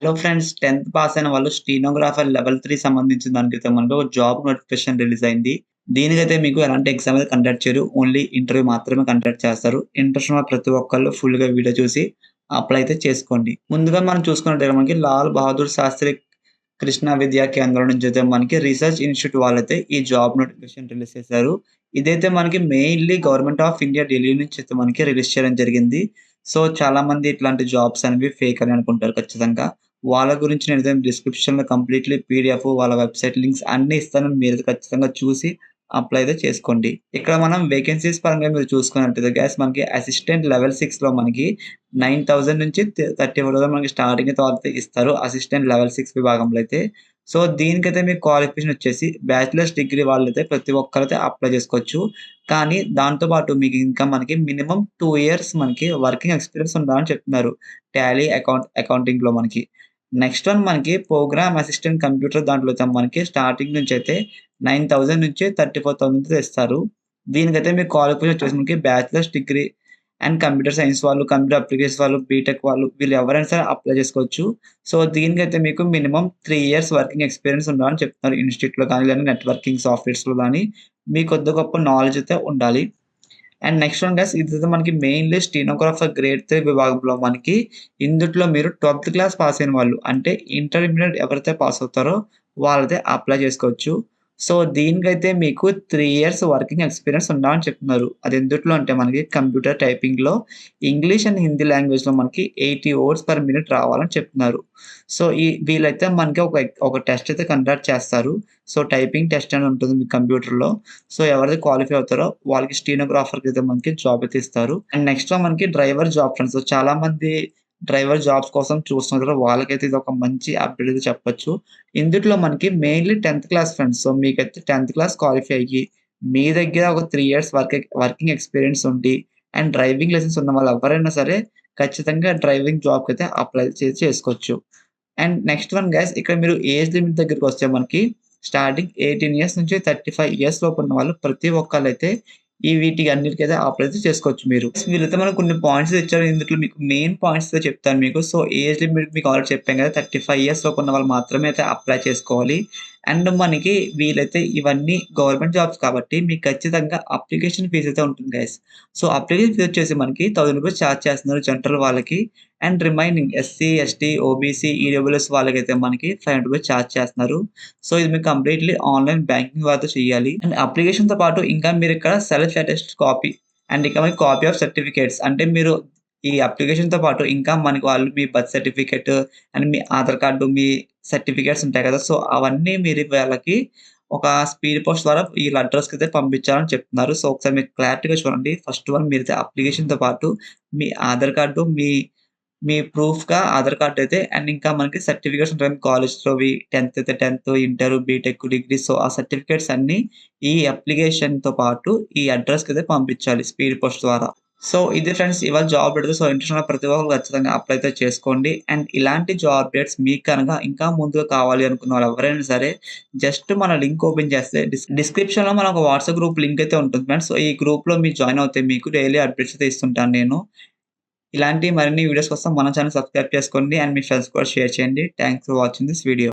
Hello friends 10థ్ pass అయిన వాళ్ళు స్టెనోగ్రాఫర్ లెవెల్ 3 సంబంధించిన దానికైతే మనకు ఒక జాబ్ నోటిఫికేషన్ రిలీజ్ అయింది. దీనికైతే మీకు ఎలాంటి ఎగ్జామ్ అయితే కండక్ట్ చేయరు. ఓన్లీ ఇంటర్వ్యూ మాత్రమే కండక్ట్ చేస్తారు. ఇంట్రెస్ట్ ఉన్న ప్రతి ఒక్కళ్ళు ఫుల్‌గా వీడియో చూసి అప్లై అయితే చేసుకోండి. ముందుగా మనం చూసుకున్నట్టయితే మనకి లాల్ బహదూర్ శాస్త్రి కృష్ణ విద్యా కేంద్రం నుంచి అయితే మనకి రీసెర్చ్ ఇన్‌స్టిట్యూట్ వాళ్ళైతే ఈ జాబ్ నోటిఫికేషన్ రిలీజ్ చేశారు. ఇదైతే మనకి mainly government of India Delhi నుంచి అయితే మనకి రిలీజ్ చేయడం జరిగింది. సో చాలామంది ఇట్లాంటి జాబ్స్ అనేవి ఫేక్ అని అనుకుంటారు ఖచ్చితంగా. వాళ్ళ గురించి నేనైతే డిస్క్రిప్షన్‌లో కంప్లీట్‌లీ పీడీఎఫ్ వాళ్ళ వెబ్‌సైట్ లింక్స్ అన్నీ ఇస్తాను. మీరైతే ఖచ్చితంగా చూసి అప్లై అయితే చేసుకోండి. ఇక్కడ మనం వేకెన్సీస్ పరంగా మీరు చూసుకున్నట్టయితే గైస్ మనకి అసిస్టెంట్ లెవెల్ 6లో మనకి 9,000 నుంచి 34,000 మనకి స్టార్టింగ్ అయితే ఇస్తారు. అసిస్టెంట్ లెవెల్ 6 విభాగంలో అయితే. సో, దీనికైతే మీ క్వాలిఫికేషన్ వచ్చేసి బ్యాచిలర్స్ డిగ్రీ వాళ్ళైతే ప్రతి ఒక్కరైతే అప్లై చేసుకోవచ్చు. కానీ దాంతో పాటు మీకు ఇంకా మనకి మినిమమ్ 2 ఇయర్స్ మనకి వర్కింగ్ ఎక్స్‌పీరియన్స్ ఉండాలని చెప్తున్నారు. టాలీ అకౌంటింగ్‌లో మనకి. నెక్స్ట్ వన్ మనకి ప్రోగ్రామ్ అసిస్టెంట్ కంప్యూటర్ దాంట్లో అయితే మనకి స్టార్టింగ్ నుంచైతే 9,000 నుంచి 34,000 ఇస్తారు. దీనికైతే మీ క్వాలిఫికేషన్ వచ్చేసి మనకి bachelors degree and computer science వాళ్ళు, కంప్యూటర్ అప్లికేషన్స్ వాళ్ళు, బీటెక్ వాళ్ళు వీళ్ళు ఎవరైనా సరే అప్లై చేసుకోవచ్చు. సో, దీనికైతే మీకు మినిమమ్ 3 ఇయర్స్ వర్కింగ్ ఎక్స్‌పీరియన్స్ ఉండాలని చెప్తున్నారు. ఇన్‌స్టిట్యూట్‌లో కానీ, లేదా నెట్వర్కింగ్ సాఫ్ట్‌వేర్స్‌లో గాని మీకు కొద్దో గొప్ప నాలెడ్జ్ అయితే ఉండాలి. అండ్ నెక్స్ట్ వన్ గైస్ ఇదైతే మనకి మెయిన్‌లీ స్టెనోగ్రాఫర్ గ్రేడ్ 3 విభాగంలో మనకి ఇందుట్లో మీరు 12థ్ క్లాస్ పాస్ అయిన వాళ్ళు అంటే ఇంటర్మీడియేట్ ఎవరైతే పాస్ అవుతారో వాళ్ళైతే అప్లై చేసుకోవచ్చు. సో, దీనికైతే మీకు 3 ఇయర్స్ వర్కింగ్ ఎక్స్‌పీరియన్స్ ఉండాలని చెప్తున్నారు. అది ఎందుట్లో అంటే మనకి కంప్యూటర్ టైపింగ్‌లో ఇంగ్లీష్ అండ్ హిందీ లాంగ్వేజ్‌లో మనకి 80 వర్డ్స్ పర్ మినిట్ రావాలని చెప్తున్నారు. సో, వీళ్ళైతే మనకి ఒక టెస్ట్ అయితే కండక్ట్ చేస్తారు. సో, టైపింగ్ టెస్ట్ అని ఉంటుంది మీ కంప్యూటర్‌లో. సో, ఎవరైతే క్వాలిఫై అవుతారో వాళ్ళకి స్టెనోగ్రాఫర్‌కి అయితే మనకి జాబ్ అయితే ఇస్తారు. అండ్ నెక్స్ట్‌లో మనకి డ్రైవర్ జాబ్ ఫ్రెండ్స్. సో, చాలామంది డ్రైవర్ జాబ్స్ కోసం చూస్తున్నారు. వాళ్ళకైతే ఇదొక మంచి అప్‌డేట్ అయితే చెప్పొచ్చు. ఇందుట్లో మనకి మెయిన్‌లీ 10థ్ క్లాస్ ఫ్రెండ్స్. సో, మీకైతే 10థ్ క్లాస్ క్వాలిఫై అయ్యి, మీ దగ్గర ఒక 3 ఇయర్స్ వర్కింగ్ ఎక్స్‌పీరియన్స్ ఉండి, అండ్ డ్రైవింగ్ లైసెన్స్ ఉన్న వాళ్ళు ఎవరైనా సరే ఖచ్చితంగా డ్రైవింగ్ జాబ్‌కైతే అప్లై చేసుకోవచ్చు. అండ్ నెక్స్ట్ వన్ గైస్ ఇక్కడ మీరు ఏజ్ లిమిట్ దగ్గరికొస్తే మనకి స్టార్టింగ్ 18 ఇయర్స్ నుంచి 35 ఇయర్స్ లోపు ఉన్న వాళ్ళు ప్రతి ఒక్కళ్ళైతే వీటికి అన్నిటికైతే అప్లై అయితే చేసుకోవచ్చు మీరు. వీళ్ళైతే మనకు కొన్ని పాయింట్స్ ఇచ్చారు. ఇందులో మీకు మెయిన్ పాయింట్స్ అయితే చెప్తాను మీకు. సో, ఏజ్ లిమిట్ మీకు ఆల్రెడీ చెప్పాను కదా! 35 ఇయర్స్ లోపు ఉన్న వాళ్ళు మాత్రమే అయితే అప్లై చేసుకోవాలి. అండ్ మనకి వీళ్ళైతే ఇవన్నీ గవర్నమెంట్ జాబ్స్ కాబట్టి మీకు ఖచ్చితంగా అప్లికేషన్ ఫీజ్ అయితే ఉంటుంది గైస్. సో, అప్లికేషన్ ఫీజ్ వచ్చేసి మనకి రూ. 1000 చార్జ్ చేస్తున్నారు జనరల్ వాళ్ళకి. And remaining SC, ST, OBC, EWS వాళ్ళకైతే మనకి రూ. 500 చార్జ్ చేస్తున్నారు. సో, ఇది మీకు కంప్లీట్‌లీ ఆన్‌లైన్ బ్యాంకింగ్ ద్వారాతో చేయాలి. అండ్ అప్లికేషన్‌తో పాటు ఇంకా మీరిక్కడ సెల్ఫ్ అటెస్ట్ కాపీ అండ్ ఇంకా మనకి కాపీ ఆఫ్ సర్టిఫికేట్స్ అంటే మీరు ఈ అప్లికేషన్‌తో పాటు ఇంకా మనకి వాళ్ళు మీ బర్త్ సర్టిఫికేట్ అండ్ మీ ఆధార్ కార్డు, మీ సర్టిఫికేట్స్ ఉంటాయి కదా! సో, అవన్నీ మీరు వాళ్ళకి ఒక స్పీడ్ పోస్ట్ ద్వారా ఈళ్ళ అడ్రెస్‌కైతే పంపించాలని చెప్తున్నారు. సో, ఒకసారి మీరు క్లారిటీగా చూడండి. ఫస్ట్ వన్ మీరైతే అప్లికేషన్‌తో పాటు మీ ఆధార్ కార్డు, మీ మీ ప్రూఫ్‌గా ఆధార్ కార్డ్ అయితే అండ్ ఇంకా మనకి సర్టిఫికేట్స్ ఉంటాయి కాలేజ్‌లోవి 10థ్ అయితే 10థ్, ఇంటర్, బీటెక్, డిగ్రీ సో, ఆ సర్టిఫికేట్స్ అన్నీ ఈ అప్లికేషన్‌తో పాటు ఈ అడ్రెస్‌కైతే పంపించాలి స్పీడ్ పోస్ట్ ద్వారా. సో, ఇది ఫ్రెండ్స్ ఇవాళ జాబ్ అప్డేట్. సో, ఇంట్రెస్ట్ ఉన్న ప్రతి ఒక్కరు ఖచ్చితంగా అప్లై అయితే చేసుకోండి. అండ్ ఇలాంటి జాబ్ అప్డేట్స్ మీకు కనుక ఇంకా ముందుగా కావాలి అనుకున్న వాళ్ళు ఎవరైనా సరే జస్ట్ మన లింక్ ఓపెన్ చేస్తే డిస్క్రిప్షన్‌లో మన ఒక వాట్సాప్ గ్రూప్ లింక్ అయితే ఉంటుంది ఫ్రెండ్స్. సో, ఈ గ్రూప్‌లో మీరు జాయిన్ అవుతే మీకు డైలీ అప్డేట్స్ అయితే ఇస్తుంటాను నేను. ఇలాంటి మరిన్ని వీడియోస్ కోసం మన ఛానెల్ సబ్స్క్రైబ్ చేసుకోండి. అండ్ మీ ఫ్రెండ్స్ కూడా షేర్ చేయండి. Thanks for watching this video.